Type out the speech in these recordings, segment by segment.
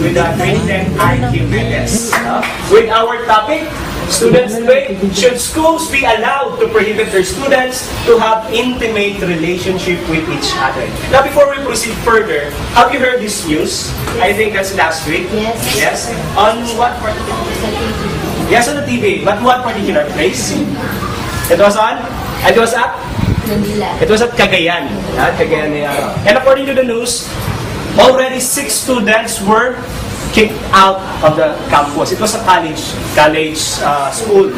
with the grade 10 Archimedes. With our topic, students debate, should schools be allowed to prohibit their students to have intimate relationship with each other? Now, before we proceed further, have you heard this news? I think that's last week. Yes. Yes. On what particular? Yes, on the TV. But what particular place? It was on? It was at? Manila. It was at Cagayan. Cagayan. And according to the news, already 6 students were kicked out of the campus. It was a college school.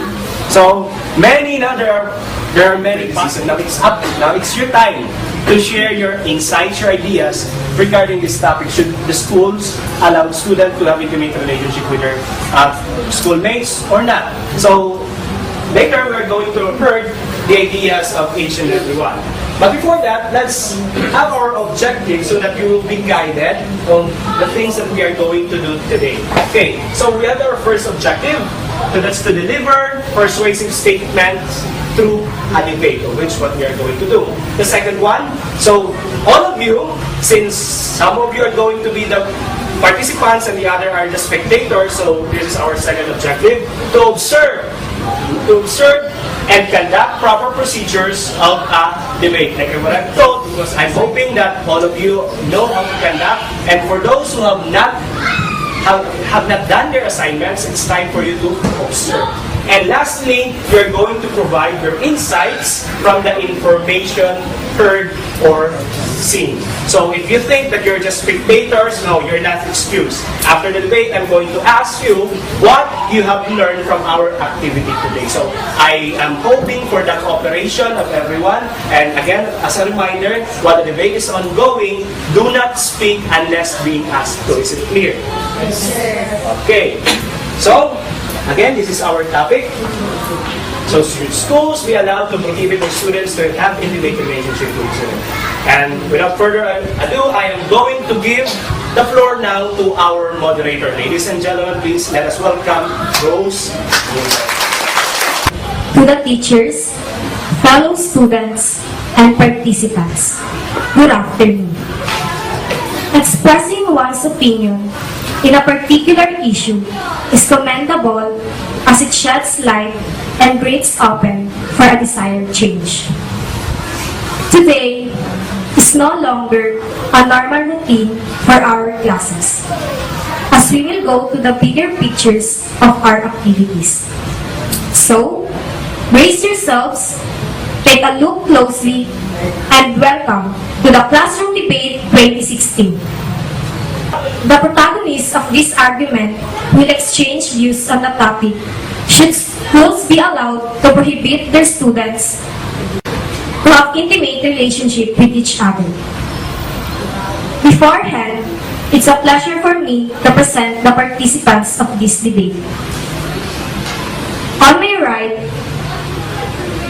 So many now there are many reasons. Now it's up. Now it's your time to share your insights, your ideas regarding this topic. Should the schools allow students to have intimate relationship with their schoolmates or not? So later we're going to hear the ideas of each and everyone. But before that, let's have our objective so that you will be guided on the things that we are going to do today. Okay, so we have our first objective. So that's to deliver persuasive statements through a debate, which what we are going to do. The second one, so all of you, since some of you are going to be the participants and the other are the spectators, so this is our second objective, to observe and conduct proper procedures of a debate. Like what I've told, because I'm hoping that all of you know how to conduct, and for those who have not done their assignments, it's time for you to observe. And lastly, you're going to provide your insights from the information heard or seen. So if you think that you're just spectators, no, you're not excused. After the debate, I'm going to ask you what you have learned from our activity today. So I am hoping for the cooperation of everyone. And again, as a reminder, while the debate is ongoing, do not speak unless being asked to. Is it clear? Yes, sir. Okay. So, again, this is our topic. So, should schools be allowed to prohibit their students to have intimate relationship with each other? And without further ado, I am going to give the floor now to our moderator. Ladies and gentlemen, please let us welcome Rose. To the teachers, fellow students, and participants, good afternoon. Expressing one's opinion in a particular issue is commendable as it sheds light and breaks open for a desired change. Today is no longer a normal routine for our classes, as we will go to the bigger pictures of our activities. So, brace yourselves, take a look closely, and welcome to the Classroom Debate 2016. The protagonists of this argument will exchange views on the topic: should schools be allowed to prohibit their students to have intimate relationship with each other? Beforehand, it's a pleasure for me to present the participants of this debate. On my right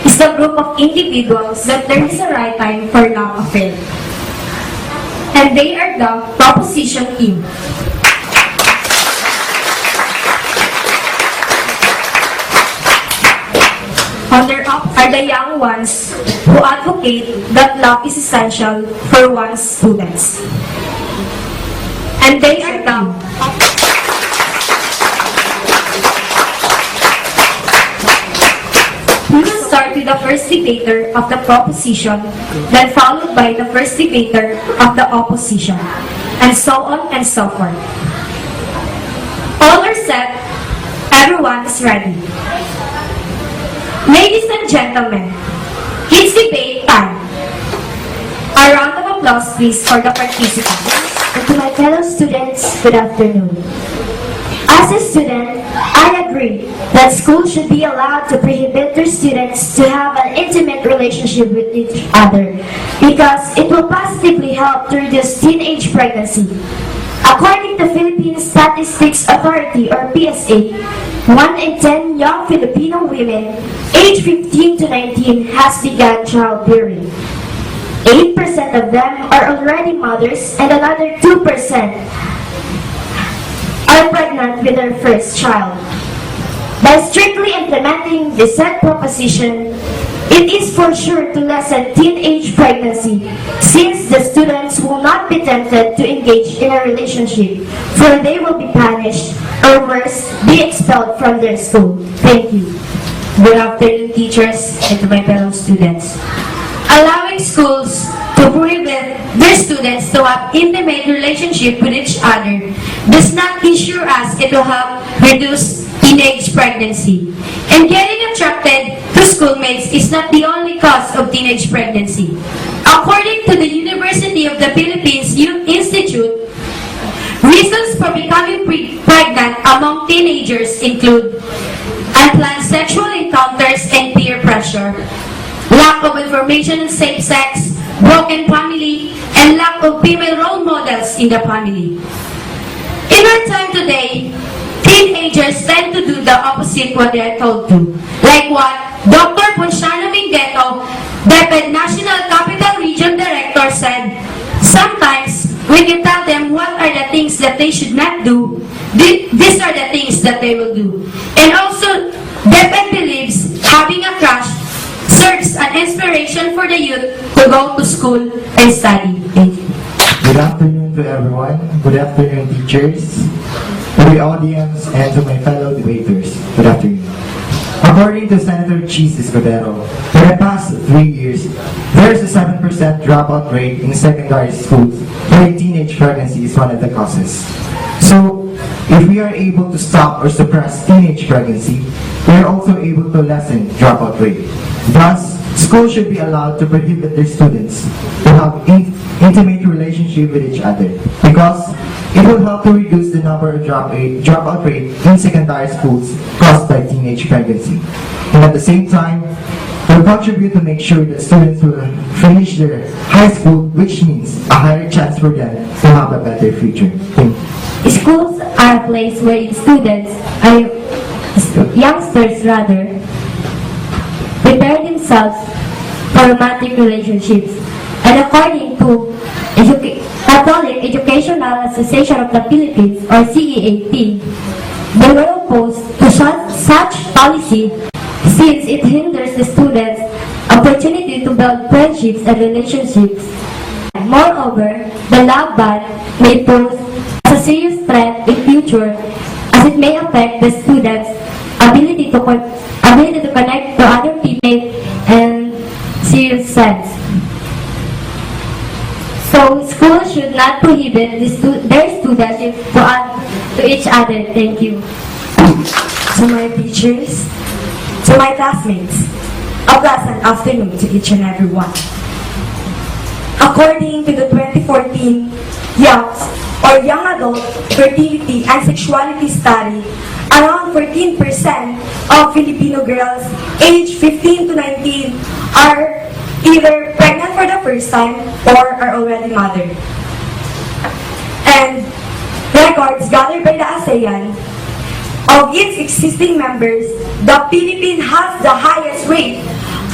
is the group of individuals that there is a right time for love affair. And they are the proposition team. On their up are the young ones who advocate that love is essential for one's students. And they are the We will start with the first debater of the proposition, then followed by the first debater of the opposition, and so on and so forth. All are set, everyone is ready. Ladies and gentlemen, it's debate time. A round of applause please for the participants. And to my fellow students, good afternoon. As a student, I agree that schools should be allowed to prohibit their students to have an intimate relationship with each other because it will positively help to reduce teenage pregnancy. According to Philippine Statistics Authority or PSA, 1 in 10 young Filipino women aged 15 to 19 has begun childbearing. 8% of them are already mothers and another 2% are pregnant with their first child. By strictly implementing the said proposition, It is for sure to lessen teenage pregnancy, since the students will not be tempted to engage in a relationship, for they will be punished, or worse, be expelled from their school. Thank you. Good afternoon, teachers, and to my fellow students. Allowing schools to prohibit their students to have intimate relationship with each other does not ensure us it will help reduce teenage pregnancy. And getting attracted to schoolmates is not the only cause of teenage pregnancy. According to the University of the Philippines Youth Institute, reasons for becoming pregnant among teenagers include unplanned sexual encounters and peer pressure, lack of information on safe sex, broken family, and lack of female role models in the family. In our time today, teenagers tend to do the opposite what they are told to. Like what Dr. Ponciano Mingueto, DepEd National Capital Region Director, said, sometimes when you tell them what are the things that they should not do, these are the things that they will do. And also, DepEd believes having a crush serves an inspiration for the youth to go to school and study. Thank you. Good afternoon to everyone. Good afternoon, teachers, to the audience, and to my fellow debaters. Good afternoon. According to Senator Cheese Escudero, for the past 3 years, there is a 7% dropout rate in secondary schools where teenage pregnancy is one of the causes. So, if we are able to stop or suppress teenage pregnancy, we are also able to lessen dropout rate. Thus, schools should be allowed to prohibit their students to have intimate relationship with each other, because it will help to reduce the number of dropout rate in secondary schools caused by teenage pregnancy. And at the same time, it will contribute to make sure that students will finish their high school, which means a higher chance for them to have a better future. Thank you. Schools are a place where students, youngsters rather, prepare themselves for romantic relationships. And according to Catholic Educational Association of the Philippines, or CEAP, they were opposed to such policy since it hinders the students' opportunity to build friendships and relationships. Moreover, the love ban may pose as a serious threat in future, as it may affect the students' ability to connect to other people and serious sense. So, schools should not prohibit their students to each other. Thank you. To my teachers, to my classmates, a pleasant afternoon to each and every one. According to the 2014 Young Adult Fertility and Sexuality Study, around 14% of Filipino girls aged 15 to 19 are either pregnant for the first time or are already mother. And records gathered by the ASEAN, of its existing members, the Philippines has the highest rate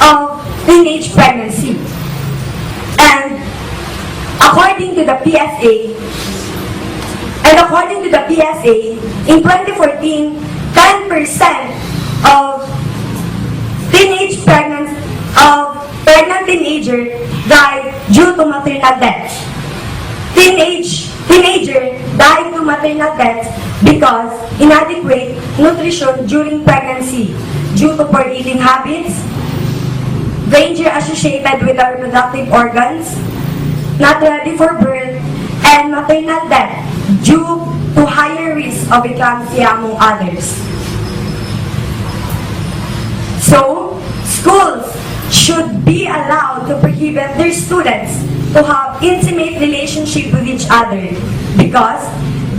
of teenage pregnancy. And according to the PSA, in 2014, 10% of pregnant teenager died due to maternal death. Teenager died to maternal death because inadequate nutrition during pregnancy due to poor eating habits, danger associated with our reproductive organs, not ready for birth, and maternal death due to higher risk of eclampsia among others. So, schools should be allowed to prohibit their students to have intimate relationship with each other, because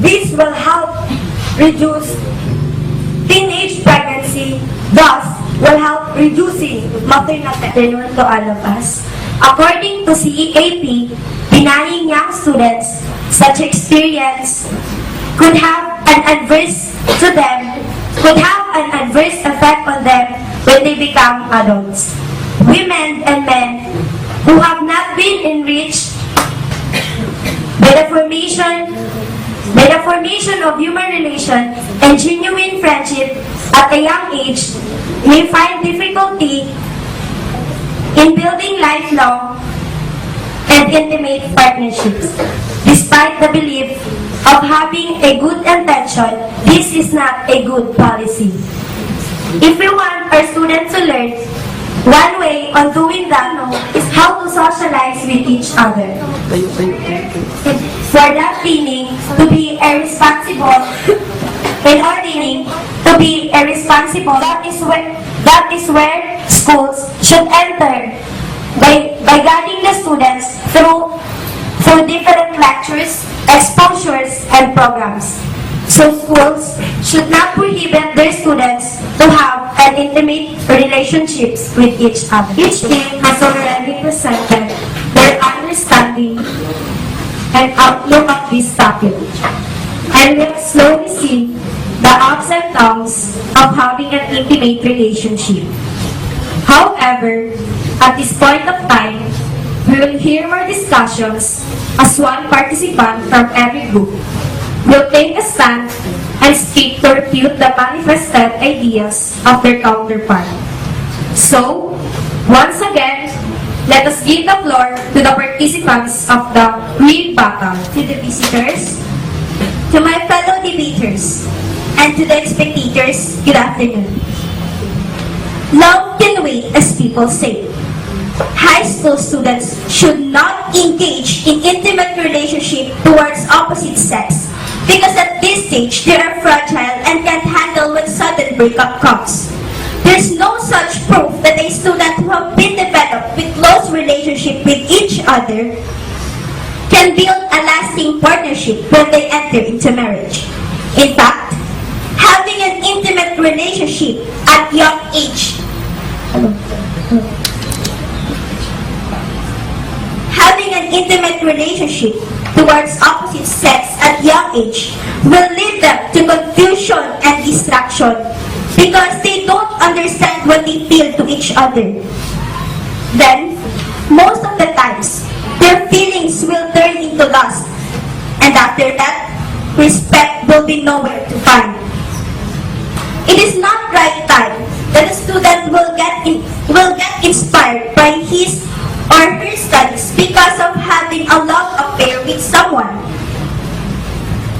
this will help reduce teenage pregnancy, thus will help reducing maternal death. Afternoon to all of us. According to CEAP, denying young students such experience could have an adverse effect on them when they become adults. Women and men who have not been enriched by the formation of human relations and genuine friendship at a young age may find difficulty in building lifelong and intimate partnerships. Despite the belief of having a good intention, this is not a good policy. If we want our students to learn, one way on doing that is how to socialize with each other. For that meaning, to be a responsible, in ordaining to be a responsible, that is where schools should enter by guiding the students through different lectures, exposures, and programs. So schools should not prohibit their students to have an intimate relationships with each other. Each team has already presented their understanding and outlook of this topic, and we'll slowly see the ups and downs of having an intimate relationship. However, at this point of time, we will hear more discussions as one participant from every group will take a stand and speak to refute the manifested ideas of their counterpart. So, once again, let us give the floor to the participants of the real battle, To the visitors, to my fellow debaters, and to the spectators, good afternoon. Love can wait, as people say. High school students should not engage in intimate relationship towards opposite sex because at this stage they are fragile and can't handle when sudden breakup comes. There's no such proof that a student who have been developed with close relationship with each other can build a lasting partnership when they enter into marriage. In fact, having an intimate relationship at young age towards opposite sex at young age will lead them to confusion and distraction because they don't understand what they feel to each other. Then, most of the times, their feelings will turn into lust, and after that, respect will be nowhere to find. It is not right time that a student will get inspired by his or her studies because of having a love affair with someone.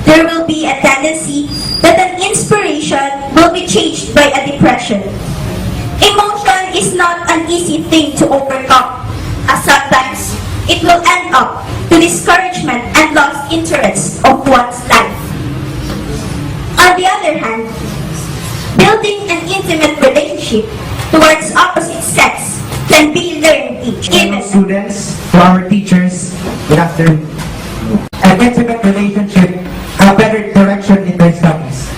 There will be a tendency that an inspiration will be changed by a depression. Emotion is not an easy thing to overcome, as sometimes it will end up to discouragement and lost interest of one's life. On the other hand, building an intimate relationship towards opposite sex can be learned Hello, students, to our teachers, good afternoon. An intimate relationship, a better direction in their studies.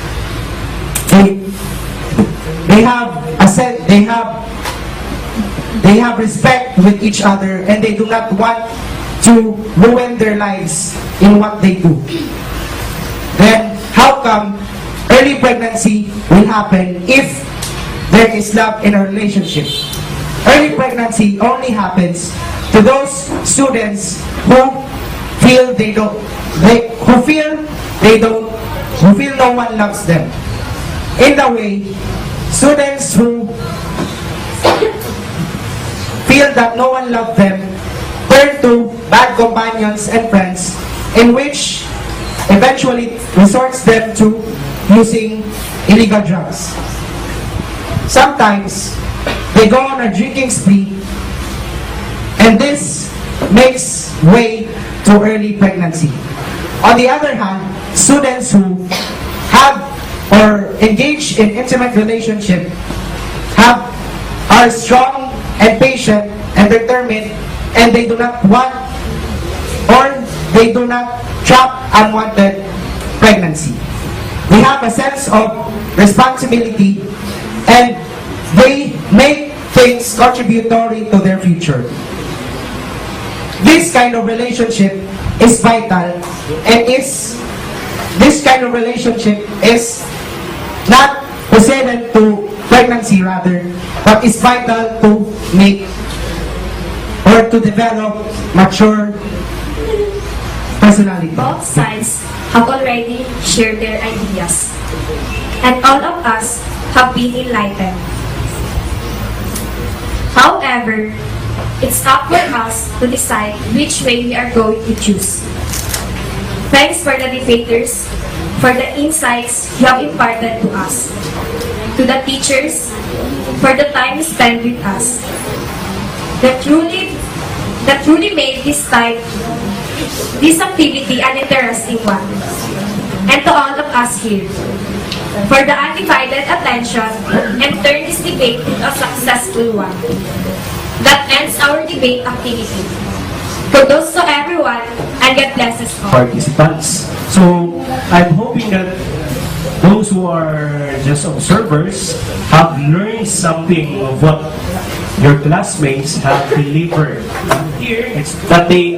They have respect with each other, and they do not want to ruin their lives in what they do. Then, how come early pregnancy will happen if there is love in a relationship? Early pregnancy only happens to those students who feel no one loves them. In the way, students who feel that no one loves them turn to bad companions and friends, in which eventually resorts them to using illegal drugs. Sometimes they go on a drinking spree, and this makes way to early pregnancy. On the other hand, students who have or engage in intimate relationship are strong and patient and determined, and they do not want or they do not trap unwanted pregnancy. They have a sense of responsibility, and they make things contributory to their future. This kind of relationship is vital, and this kind of relationship is not precedent to pregnancy rather, but is vital to make or to develop mature personality. Both sides have already shared their ideas, and all of us have been enlightened. However, it's up for us to decide which way we are going to choose. Thanks for the debaters, for the insights you have imparted to us. To the teachers, for the time spent with us. That truly made this activity an interesting one. And to all of us here, for the undivided attention and turn this debate into a successful one. That ends our debate activity. Kudos to everyone, and God bless us all. Participants. So, I'm hoping that those who are just observers have learned something of what your classmates have delivered. Here, it's that they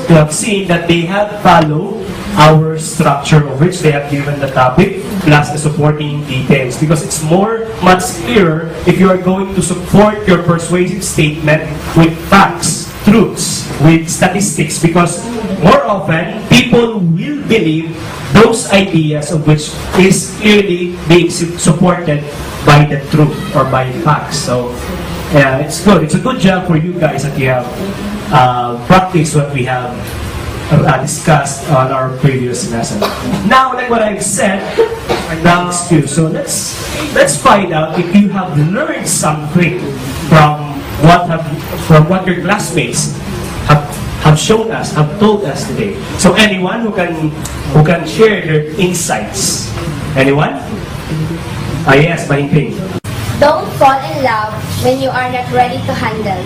have seen that they have followed our structure of which they have given the topic plus the supporting details, because it's much clearer if you are going to support your persuasive statement with facts, truths, with statistics, because more often people will believe those ideas of which is clearly being supported by the truth or by facts. So it's good. It's a good job for you guys that you have practiced what we have discussed on our previous lesson. Now, like what I've said, now excuse. So let's find out if you have learned something from what your classmates have shown us, have told us today. So anyone who can share their insights? Anyone? Yes, Mahinting. Don't fall in love when you are not ready to handle.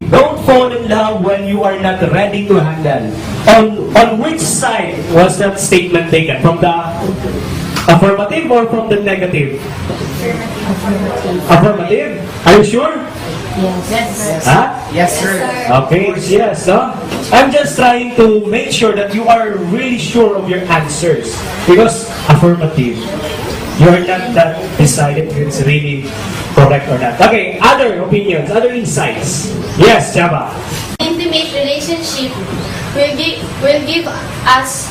Don't fall in love when you are not ready to handle. On which side was that statement taken? From the affirmative or from the negative? Affirmative. Are you sure? Yes. Huh? Yes, sir. Okay, yes. I'm just trying to make sure that you are really sure of your answers. Because affirmative, you are not that decided if it's really correct or not. Okay, other opinions, other insights. Yes, Chaba. Intimate relationship will give us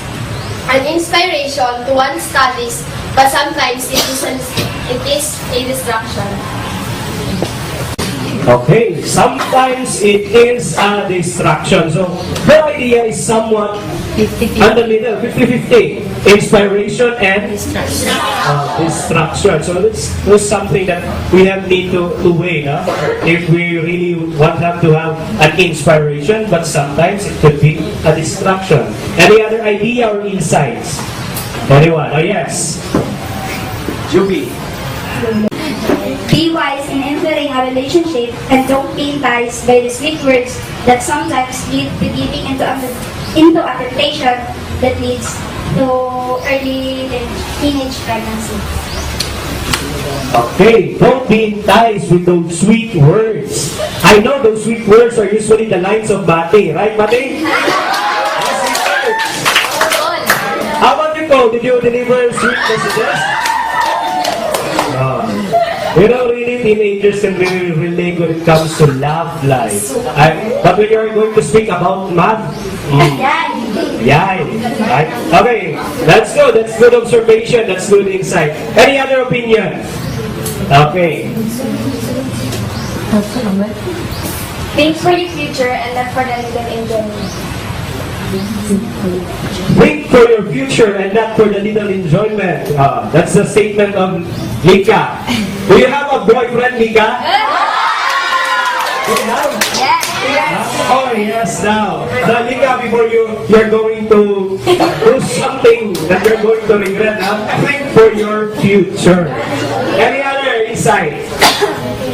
an inspiration to one's studies, but sometimes it is a distraction. Okay, sometimes it is a distraction. So, the idea is somewhat on the middle, 50-50. Inspiration and distraction. So, that's something that we need to weigh. If we really want to have an inspiration, but sometimes it could be a distraction. Any other idea or insights? Anyone? Oh, yes. Juby. Be wise in entering a relationship and don't be enticed by the sweet words that sometimes lead to giving into a temptation that leads to early teenage pregnancy. Okay, don't be enticed with those sweet words. I know those sweet words are usually the lines of Mate, right, Mate? How about you, Cole? Did you deliver sweet messages? Really, teenagers can really relate when it comes to love life. But when you're going to speak about math, yeah, right? Okay, that's good. That's good observation. That's good insight. Any other opinion? Okay. Think for your future and not for the little enjoyment. Think for your future and not for the little enjoyment. That's the statement of Lika. Do you have a boyfriend, Lika? Do you have? Yes. Oh, yes, now. So, Lika, before you're going to do something that you're going to regret, think for your future. Any other insight?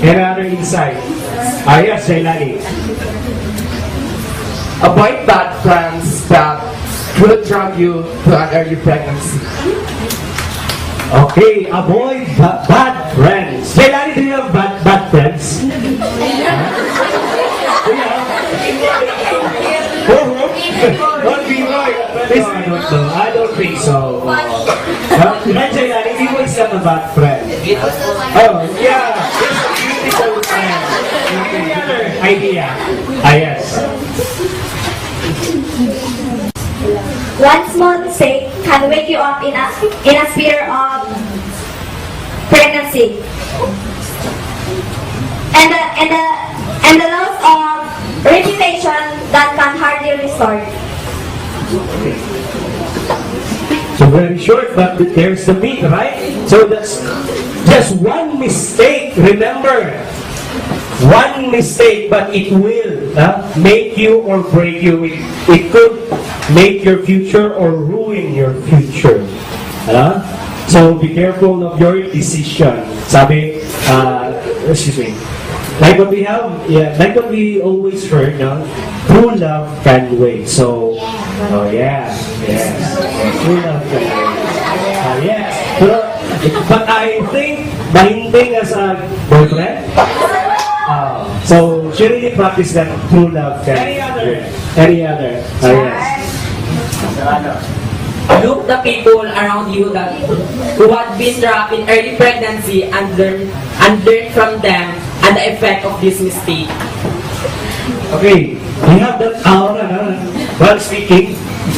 Any other insight? Yes, Jailani. Avoid bad friends that could drag you to an early pregnancy. Okay, avoid bad friends. Jailani, do you have bad friends? Do you have? I don't think so. Jailani, Iwo is not a bad friend. Oh, yeah. He's a beautiful friend. Any other idea? Yes. One small mistake can wake you up in a fear of pregnancy. and the loss of reputation that can hardly restore. So very short, but there's the meat, right? So that's just one mistake. Remember, one mistake, but it will make you or break you. It could make your future or ruin your future. So be careful of your decision. Sabi, excuse me. Like what we have, like what we always heard, true love can wait. So, oh yeah, yes, true love can wait. Yes, but I think mahinting as a boyfriend. So she really practiced that true love can wait. Any other? Yes. Look the people around you who have been trapped in early pregnancy and learn from them and the effect of this mistake. Okay, we have that aura, while speaking.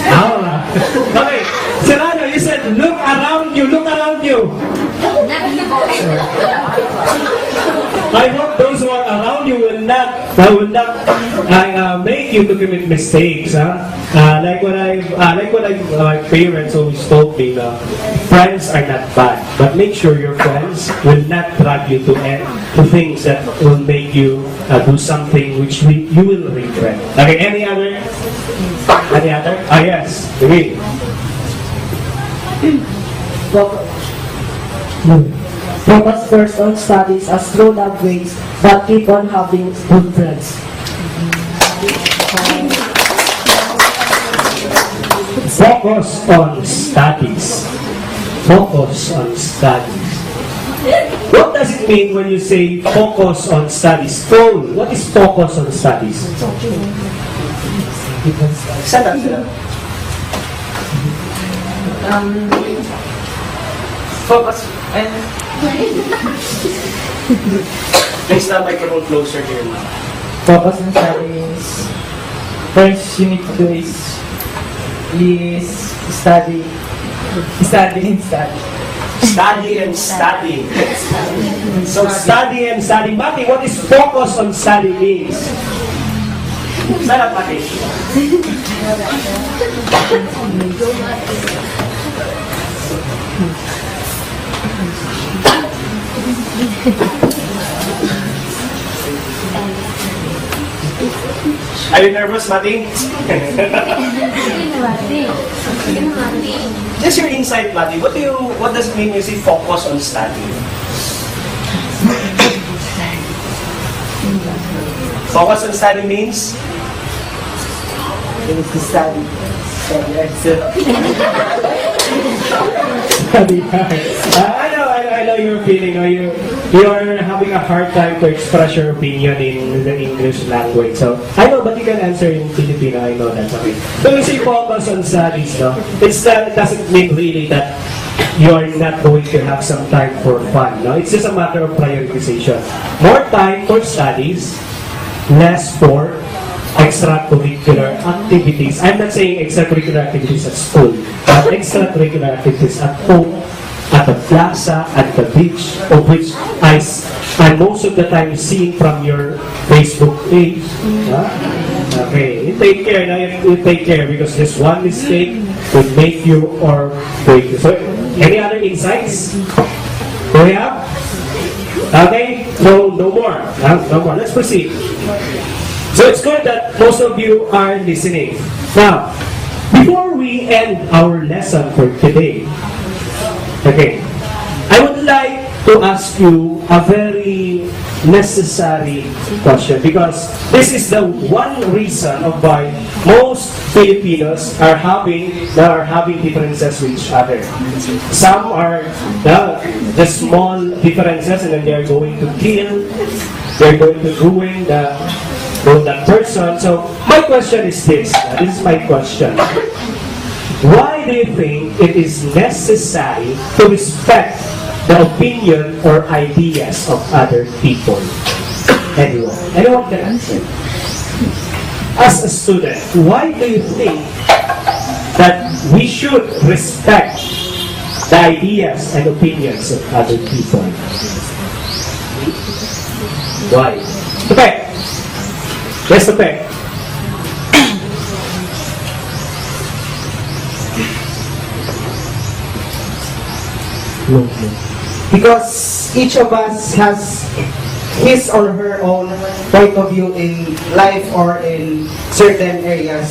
Aura. Okay, Serrano, you said, look around you, look around you. I hope those who are around you will not make you to commit mistakes. Like what my parents always told me, friends are not bad, but make sure your friends will not drag you to things that will make you do something which you will regret. Okay, any other? Any other? Yes, agree. Focus first on studies as true love waits, but keep on having good friends. Focus on studies. Focus on studies. What does it mean when you say focus on studies? Paul, what is focus on studies? Focus and Place the microphone closer to your mouth. Focus on studies. First you need to do is study. Study and study. Study and study. So study and study. Mati, what is focus on study means? Sarap, Mati. Are you nervous, Mati? Just your insight, Mati. What does it mean when you say focus on study? Focus on study means? It is to study. I know you're feeling, you're having a hard time to express your opinion in the English language. So, I know, but you can answer in Filipino, I know that's okay. So, when you say focus on studies, it doesn't mean really that you are not going to have some time for fun. It's just a matter of prioritization. More time for studies, less for extracurricular activities. I'm not saying extracurricular activities at school, but extracurricular activities at home, at the plaza, at the beach, of which I'm most of the time seeing from your Facebook page. Okay, you take care now. You take care because this one mistake will make you or break you. So, any other insights? Do we have? Okay, no more. No more. Let's proceed. So it's good that most of you are listening. Now, before we end our lesson for today, okay, I would like to ask you a very necessary question because this is the one reason of why most Filipinos are having differences with each other. Some are the small differences and then they are going to kill, they're going to ruin that person. So my question is this. This is my question. Why do you think it is necessary to respect the opinion or ideas of other people? Anyone can answer. As a student, why do you think that we should respect the ideas and opinions of other people? Why? Tupe. Yes, Tupe. Because each of us has his or her own point of view in life or in certain areas.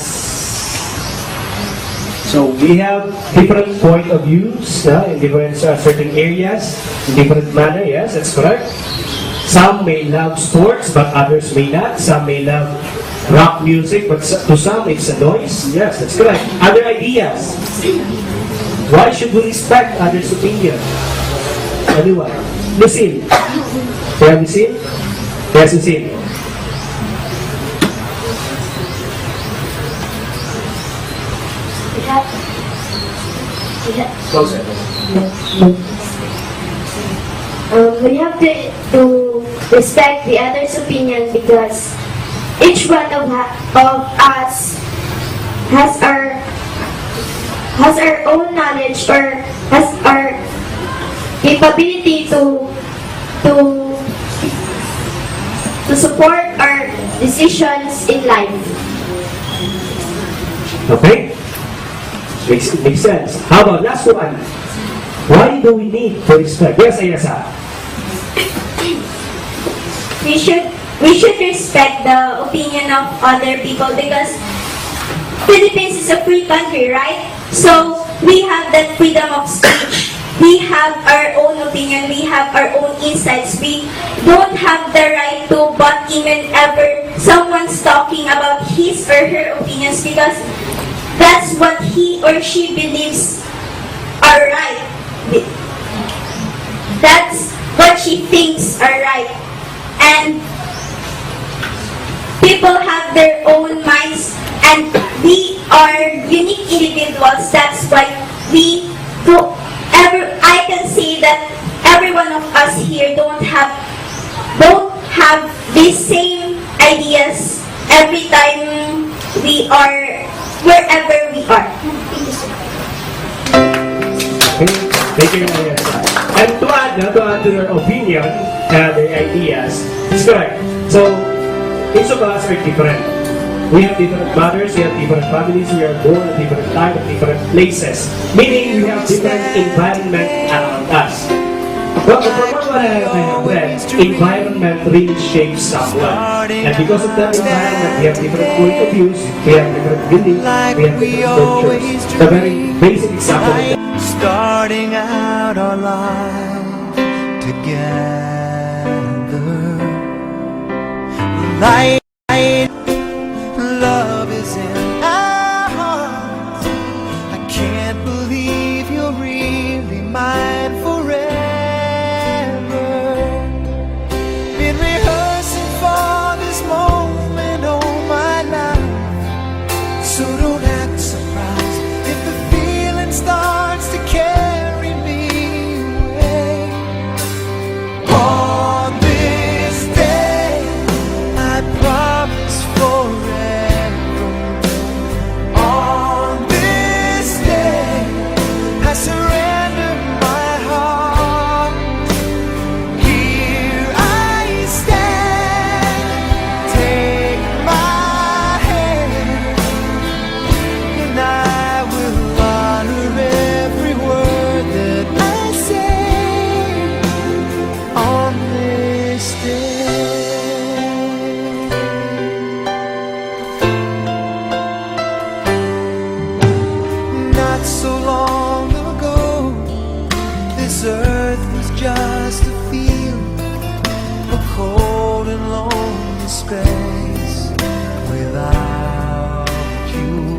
So we have different point of views in different certain areas, in different manner. Yes, that's correct. Some may love sports, but others may not. Some may love rock music, but to some it's a noise. Yes, that's correct. Other ideas. Why should we respect others' opinion? Anyone? Lucille. Do you have Lucille? Yes, Lucille. Closer. We have to respect the other's opinion because each one of us has our own knowledge or has our capability to support our decisions in life. Okay? Makes sense. How about last one? Why do we need to respect? Yes, Ayasa. We should respect the opinion of other people because Philippines is a free country, right? So we have that freedom of speech. We have our own opinion. We have our own insights. We don't have the right to butt in whenever someone's talking about his or her opinions because that's what he or she believes are right. That's what she thinks are right. And people have their own minds and we are unique individuals. That's why I can say that every one of us here don't have the same ideas every time we are wherever we are. Thank you, Ayasa. And to add to your opinion, the ideas, it's correct. So, each of us are different. We have different mothers, we have different families, we are born at different time, at different places. Meaning, we have different environment around us. But from what I have read, environment really shapes someone. And because of that environment, we have different point of views, we have different beliefs, we have different cultures. The very basic example of that. Starting out our lives together. Light, love is in our hearts. I can't believe you're really mine forever. Been rehearsing for this moment all my life. So don't act surprised if the feeling starts to carry me away. On this day, I promise forever. On this day, I surrender my heart. Here I stand, take my hand, and I will honor every word that I say on this day. Not so long ago, this earth was just a field, a cold and lonely space without you.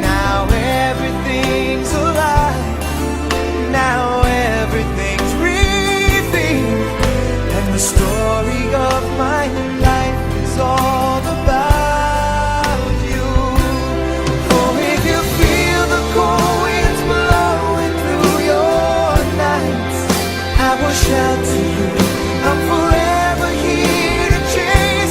Now everything's alive, now everything's breathing, and the story of my life is all about you. Oh, if you feel the cold winds blowing through your nights, I will shout to you, I'm forever here to chase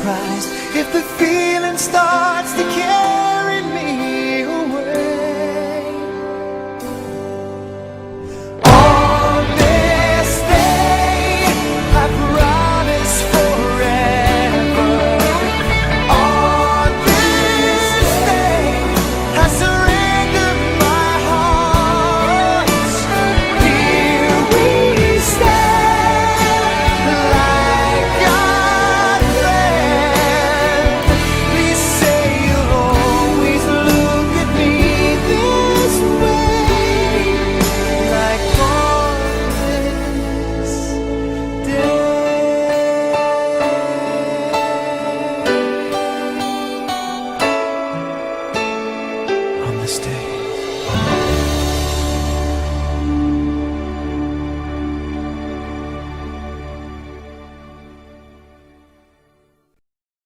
surprised if the feeling starts to carry